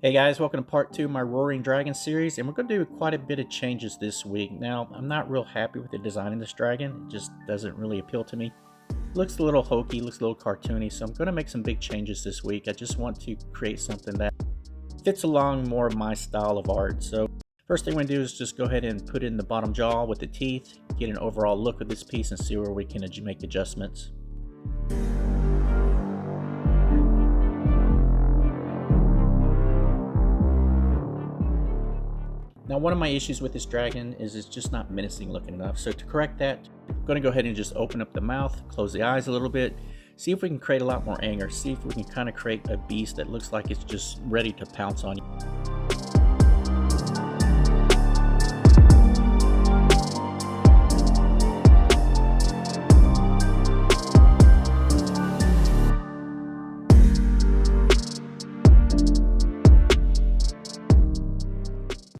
Hey guys, welcome to part two of my Roaring Dragon series, and we're going to do quite a bit of changes this week. Now, I'm not real happy with the design of this dragon. It just doesn't really appeal to me. Looks a little hokey, looks a little cartoony, so I'm going to make some big changes this week. I just want to create something that fits along more of my style of art. So first thing we're going to do is just go ahead and put it in the bottom jaw with the teeth, get an overall look of this piece and see where we can make adjustments. Now, one of my issues with this dragon is it's just not menacing looking enough. So to correct that, I'm going to go ahead and just open up the mouth, close the eyes a little bit, see if we can create a lot more anger, see if we can kind of create a beast that looks like it's just ready to pounce on you.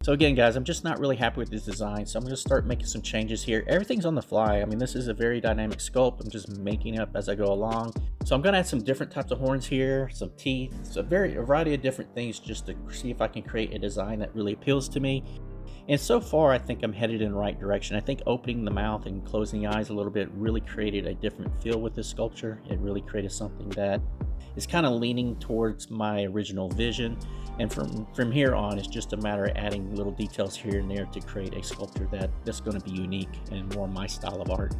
So again, guys, I'm just not really happy with this design, so I'm going to start making some changes here. Everything's on the fly. I mean, this is a very dynamic sculpt. I'm just making it up as I go along. So I'm going to add some different types of horns here, some teeth, so a variety of different things just to see if I can create a design that really appeals to me. And so far, I think I'm headed in the right direction. I think opening the mouth and closing the eyes a little bit really created a different feel with this sculpture. It really created something that is kind of leaning towards my original vision. And from here on, it's just a matter of adding little details here and there to create a sculpture that's going to be unique and more my style of art.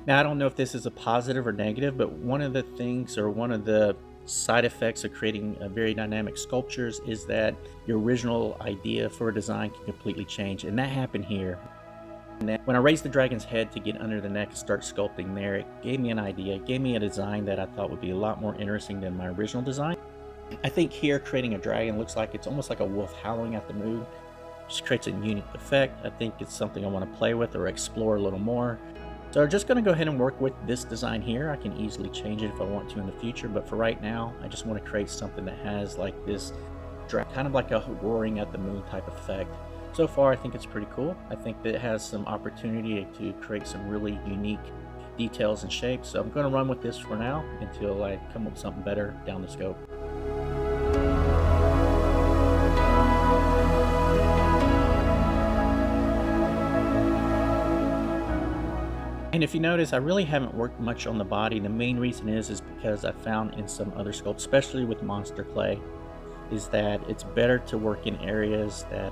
Now, I don't know if this is a positive or negative, but one of the things or one of the side effects of creating a very dynamic sculptures is that your original idea for a design can completely change. And that happened here. When I raised the dragon's head to get under the neck and start sculpting there, it gave me an idea, it gave me a design that I thought would be a lot more interesting than my original design. I think here creating a dragon looks like it's almost like a wolf howling at the moon. Just creates a unique effect. I think it's something I want to play with or explore a little more. So I'm just going to go ahead and work with this design here. I can easily change it if I want to in the future, but for right now, I just want to create something that has like this kind of like a roaring at the moon type effect. So far, I think it's pretty cool. I think that it has some opportunity to create some really unique details and shapes. So I'm going to run with this for now until I come up with something better down the scope. And if you notice, I really haven't worked much on the body. The main reason is because I found in some other sculpts, especially with monster clay, is that it's better to work in areas that,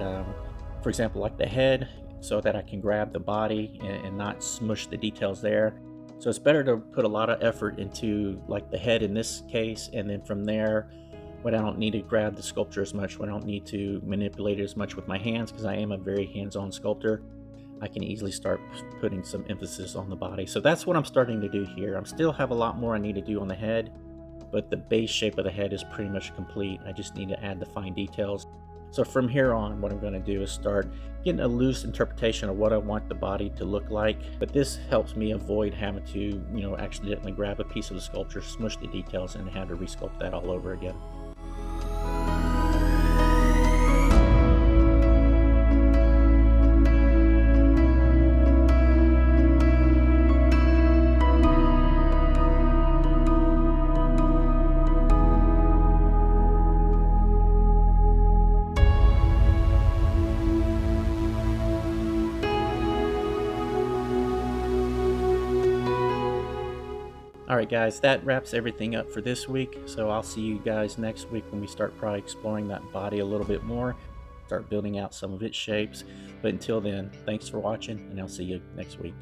for example, like the head, so that I can grab the body and not smush the details there. So it's better to put a lot of effort into like the head in this case, and then from there, when I don't need to grab the sculpture as much, when I don't need to manipulate it as much with my hands, because I am a very hands-on sculptor, I can easily start putting some emphasis on the body. So that's what I'm starting to do here. I still have a lot more I need to do on the head, but the base shape of the head is pretty much complete. I just need to add the fine details. So from here on, what I'm going to do is start getting a loose interpretation of what I want the body to look like. But this helps me avoid having to, accidentally grab a piece of the sculpture, smush the details, and have to resculpt that all over again. Alright guys, that wraps everything up for this week, so I'll see you guys next week when we start probably exploring that body a little bit more, start building out some of its shapes. But until then, thanks for watching, and I'll see you next week.